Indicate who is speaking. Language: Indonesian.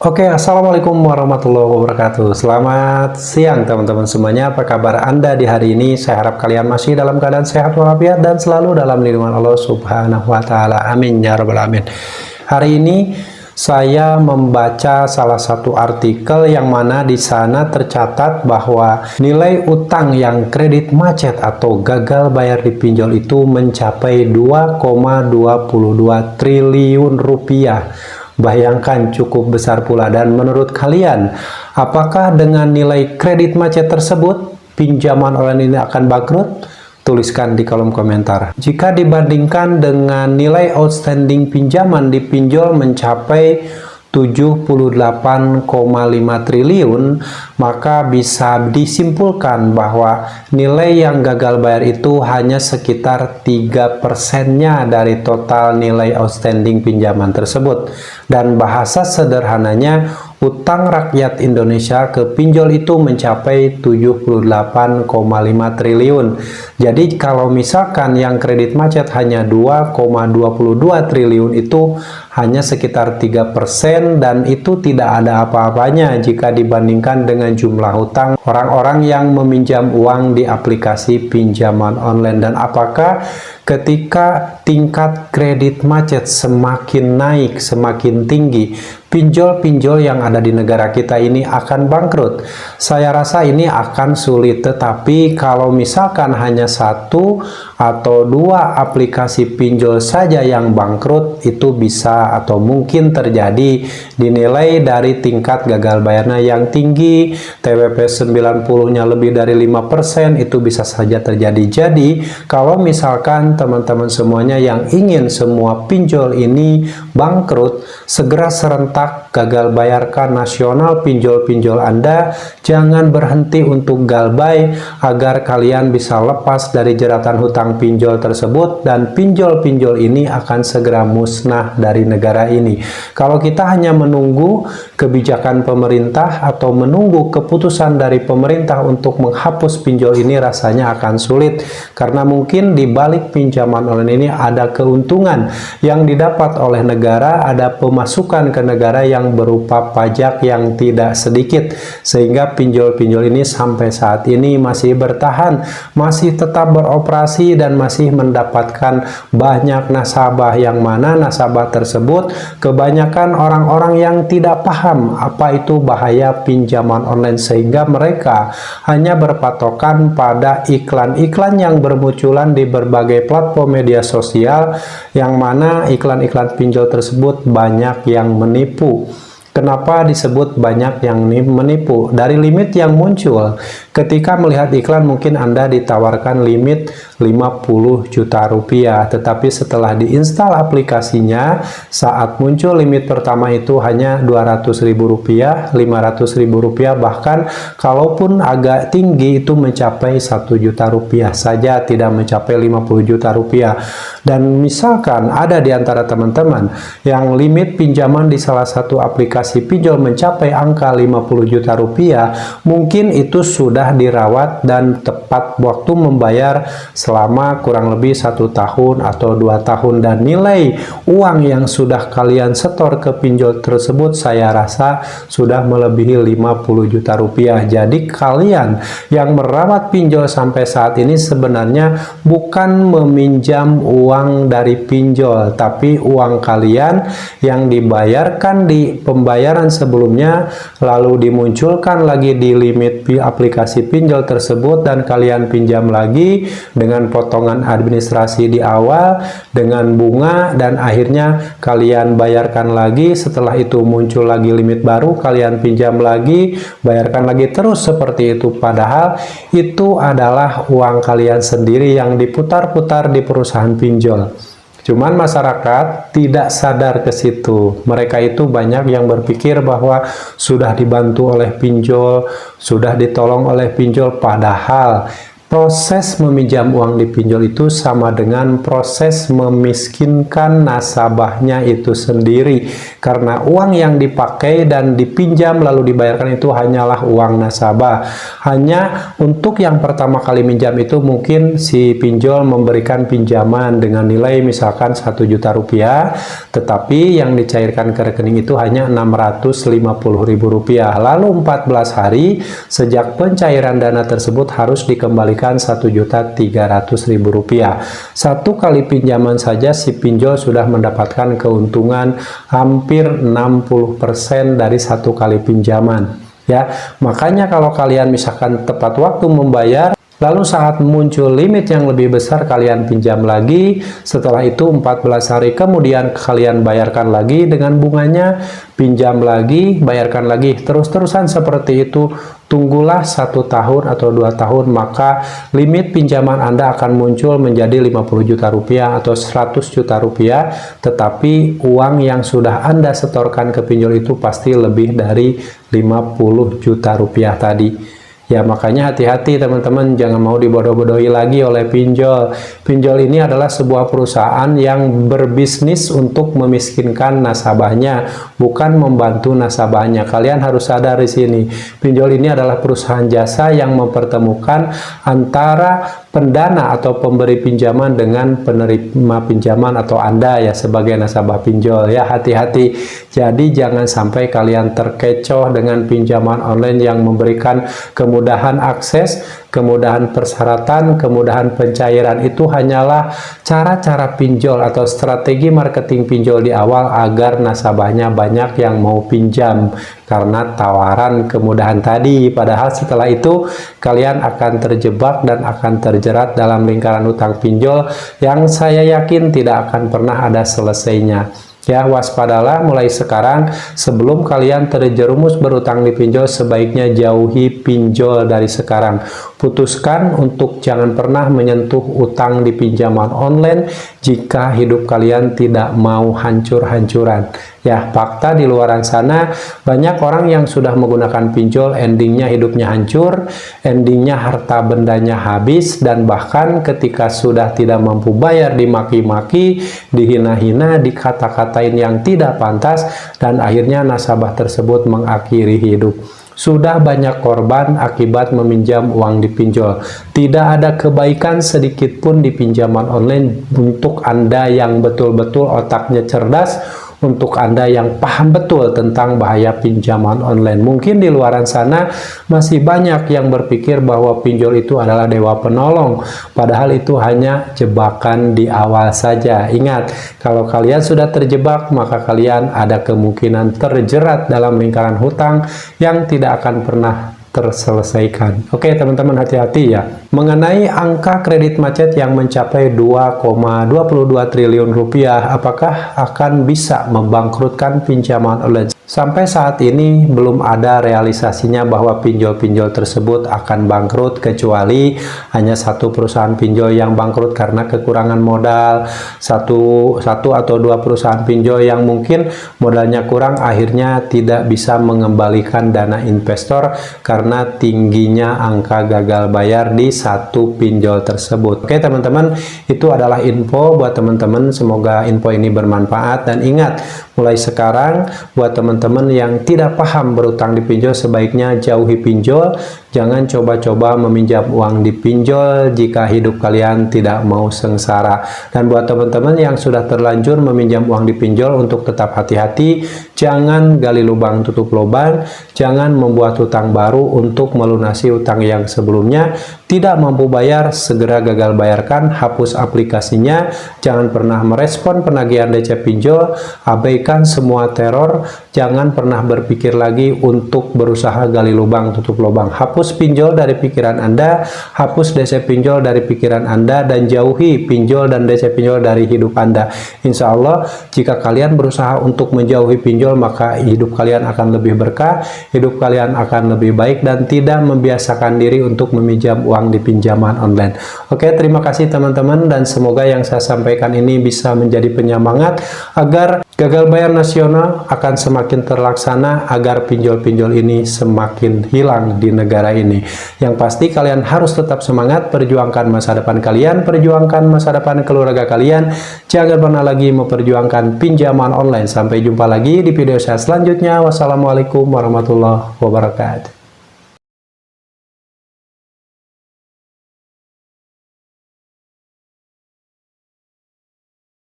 Speaker 1: Oke, assalamualaikum warahmatullahi wabarakatuh. Selamat siang teman-teman semuanya. Apa kabar Anda di hari ini? Saya harap kalian masih dalam keadaan sehat walafiat dan selalu dalam lindungan Allah Subhanahu wa Ta'ala. Amin ya Rabbal 'Alamin. Hari ini saya membaca salah satu artikel yang mana di sana tercatat bahwa nilai utang yang kredit macet atau gagal bayar di pinjol itu mencapai 2,22 triliun rupiah. Bayangkan, cukup besar pula. Dan menurut kalian, apakah dengan nilai kredit macet tersebut pinjaman online ini akan bangkrut? Tuliskan di kolom komentar. Jika dibandingkan dengan nilai outstanding pinjaman di pinjol mencapai 78,5 triliun, maka bisa disimpulkan bahwa nilai yang gagal bayar itu hanya sekitar 3%-nya dari total nilai outstanding pinjaman tersebut. Dan bahasa sederhananya, utang rakyat Indonesia ke pinjol itu mencapai 78,5 triliun. Jadi kalau misalkan yang kredit macet hanya 2,22 triliun, itu hanya sekitar 3%, dan itu tidak ada apa-apanya jika dibandingkan dengan jumlah hutang orang-orang yang meminjam uang di aplikasi pinjaman online. Dan apakah ketika tingkat kredit macet semakin naik, semakin tinggi, pinjol-pinjol yang ada di negara kita ini akan bangkrut? Saya rasa ini akan sulit, tetapi kalau misalkan hanya satu atau dua aplikasi pinjol saja yang bangkrut, itu bisa atau mungkin terjadi. Dinilai dari tingkat gagal bayarnya yang tinggi, TWP 90-nya lebih dari 5%, itu bisa saja terjadi. Jadi kalau misalkan teman-teman semuanya yang ingin semua pinjol ini bangkrut, segera serentak gagal bayarkan nasional pinjol-pinjol Anda. Jangan berhenti untuk galbay agar kalian bisa lepas dari jeratan hutang pinjol tersebut, dan pinjol-pinjol ini akan segera musnah dari negara ini. Kalau kita hanya menunggu kebijakan pemerintah atau menunggu keputusan dari pemerintah untuk menghapus pinjol ini, rasanya akan sulit, karena mungkin di balik pinjaman online ini ada keuntungan yang didapat oleh negara, ada pemasukan ke negara yang berupa pajak yang tidak sedikit, sehingga pinjol-pinjol ini sampai saat ini masih bertahan, masih tetap beroperasi, dan masih mendapatkan banyak nasabah, yang mana nasabah tersebut kebanyakan orang-orang yang tidak paham apa itu bahaya pinjaman online, sehingga mereka hanya berpatokan pada iklan-iklan yang bermunculan di berbagai platform media sosial, yang mana iklan-iklan pinjol tersebut banyak yang menipu. Kenapa disebut banyak yang menipu? Dari limit yang muncul. Ketika melihat iklan, mungkin Anda ditawarkan limit 50 juta rupiah, tetapi setelah diinstal aplikasinya, saat muncul limit pertama itu hanya 200.000 rupiah, 500.000 rupiah, bahkan kalaupun agak tinggi itu mencapai 1 juta rupiah saja, tidak mencapai 50 juta rupiah. Dan misalkan ada di antara teman-teman yang limit pinjaman di salah satu aplikasi pinjol mencapai angka 50 juta rupiah, mungkin itu sudah dirawat dan tepat waktu membayar selama kurang lebih 1 tahun atau 2 tahun, dan nilai uang yang sudah kalian setor ke pinjol tersebut saya rasa sudah melebihi 50 juta rupiah. Jadi kalian yang merawat pinjol sampai saat ini sebenarnya bukan meminjam uang dari pinjol, tapi uang kalian yang dibayarkan di pembayaran sebelumnya, lalu dimunculkan lagi di limit aplikasi pinjol tersebut, dan kalian pinjam lagi dengan potongan administrasi di awal, dengan bunga, dan akhirnya kalian bayarkan lagi. Setelah itu muncul lagi limit baru, kalian pinjam lagi, bayarkan lagi, terus seperti itu. Padahal itu adalah uang kalian sendiri yang diputar-putar di perusahaan pinjol. Cuman masyarakat tidak sadar ke situ. Mereka itu banyak yang berpikir bahwa sudah dibantu oleh pinjol, sudah ditolong oleh pinjol, padahal Proses meminjam uang di pinjol itu sama dengan proses memiskinkan nasabahnya itu sendiri, karena uang yang dipakai dan dipinjam lalu dibayarkan itu hanyalah uang nasabah. Hanya untuk yang pertama kali minjam itu mungkin si pinjol memberikan pinjaman dengan nilai misalkan 1 juta rupiah, tetapi yang dicairkan ke rekening itu hanya 650.000 rupiah. Lalu 14 hari sejak pencairan dana tersebut harus dikembalikan 1.300.000 rupiah. Satu kali pinjaman saja si pinjol sudah mendapatkan keuntungan hampir 60% dari satu kali pinjaman. Ya, makanya kalau kalian misalkan tepat waktu membayar, lalu saat muncul limit yang lebih besar kalian pinjam lagi, setelah itu 14 hari kemudian kalian bayarkan lagi dengan bunganya, pinjam lagi, bayarkan lagi, terus-terusan seperti itu. Tunggulah 1 tahun atau 2 tahun, maka limit pinjaman Anda akan muncul menjadi 50 juta rupiah atau 100 juta rupiah, tetapi uang yang sudah Anda setorkan ke pinjol itu pasti lebih dari 50 juta rupiah tadi. Ya, makanya hati-hati teman-teman, jangan mau dibodoh-bodohi lagi oleh pinjol. Pinjol ini adalah sebuah perusahaan yang berbisnis untuk memiskinkan nasabahnya, bukan membantu nasabahnya. Kalian harus sadar di sini. Pinjol ini adalah perusahaan jasa yang mempertemukan antara pendana atau pemberi pinjaman dengan penerima pinjaman atau Anda ya sebagai nasabah pinjol. Ya, hati-hati. Jadi jangan sampai kalian terkecoh dengan pinjaman online yang memberikan kemudahan akses, kemudahan persyaratan, kemudahan pencairan. Itu hanyalah cara-cara pinjol atau strategi marketing pinjol di awal agar nasabahnya banyak yang mau pinjam karena tawaran kemudahan tadi. Padahal setelah itu kalian akan terjebak dan akan terjerat dalam lingkaran hutang pinjol yang saya yakin tidak akan pernah ada selesainya. Ya, waspadalah mulai sekarang. Sebelum kalian terjerumus berutang di pinjol, sebaiknya jauhi pinjol dari sekarang. Putuskan untuk jangan pernah menyentuh utang di pinjaman online jika hidup kalian tidak mau hancur-hancuran. Ya, fakta di luaran sana banyak orang yang sudah menggunakan pinjol, endingnya hidupnya hancur, endingnya harta bendanya habis, dan bahkan ketika sudah tidak mampu bayar dimaki-maki, dihina-hina, dikata-katain yang tidak pantas, dan akhirnya nasabah tersebut mengakhiri hidup. Sudah banyak korban akibat meminjam uang di pinjol. Tidak ada kebaikan sedikit pun di pinjaman online untuk Anda yang betul-betul otaknya cerdas, untuk Anda yang paham betul tentang bahaya pinjaman online. Mungkin di luaran sana masih banyak yang berpikir bahwa pinjol itu adalah dewa penolong, padahal itu hanya jebakan di awal saja. Ingat, kalau kalian sudah terjebak, maka kalian ada kemungkinan terjerat dalam lingkaran hutang yang tidak akan pernah terselesaikan. Oke teman-teman, hati-hati ya. Mengenai angka kredit macet yang mencapai 2,22 triliun rupiah, apakah akan bisa membangkrutkan pinjaman online? Sampai saat ini belum ada realisasinya bahwa pinjol-pinjol tersebut akan bangkrut, kecuali hanya satu perusahaan pinjol yang bangkrut karena kekurangan modal, satu atau dua perusahaan pinjol yang mungkin modalnya kurang akhirnya tidak bisa mengembalikan dana investor karena tingginya angka gagal bayar di satu pinjol tersebut. Oke teman-teman, itu adalah info buat teman-teman. Semoga info ini bermanfaat, dan ingat, mulai sekarang buat teman-teman yang tidak paham berutang di pinjol, sebaiknya jauhi pinjol. Jangan coba-coba meminjam uang di pinjol jika hidup kalian tidak mau sengsara. Dan buat teman-teman yang sudah terlanjur meminjam uang di pinjol, untuk tetap hati-hati, jangan gali lubang tutup lubang, jangan membuat hutang baru untuk melunasi hutang yang sebelumnya. Tidak mampu bayar, segera gagal bayarkan, hapus aplikasinya, jangan pernah merespon penagihan DC pinjol, abaikan semua teror, jangan pernah berpikir lagi untuk berusaha gali lubang tutup lubang. Hapus pinjol dari pikiran Anda, hapus DC pinjol dari pikiran Anda, dan jauhi pinjol dan DC pinjol dari hidup Anda. Insya Allah, jika kalian berusaha untuk menjauhi pinjol, maka hidup kalian akan lebih berkah, hidup kalian akan lebih baik, dan tidak membiasakan diri untuk meminjam uang di pinjaman online. Oke, terima kasih teman-teman, dan semoga yang saya sampaikan ini bisa menjadi penyemangat agar Gagal bayar nasional akan semakin terlaksana agar pinjol-pinjol ini semakin hilang di negara ini. Yang pasti kalian harus tetap semangat, perjuangkan masa depan kalian, perjuangkan masa depan keluarga kalian. Jangan pernah lagi memperjuangkan pinjaman online. Sampai jumpa lagi di video saya selanjutnya. Wassalamualaikum warahmatullahi wabarakatuh.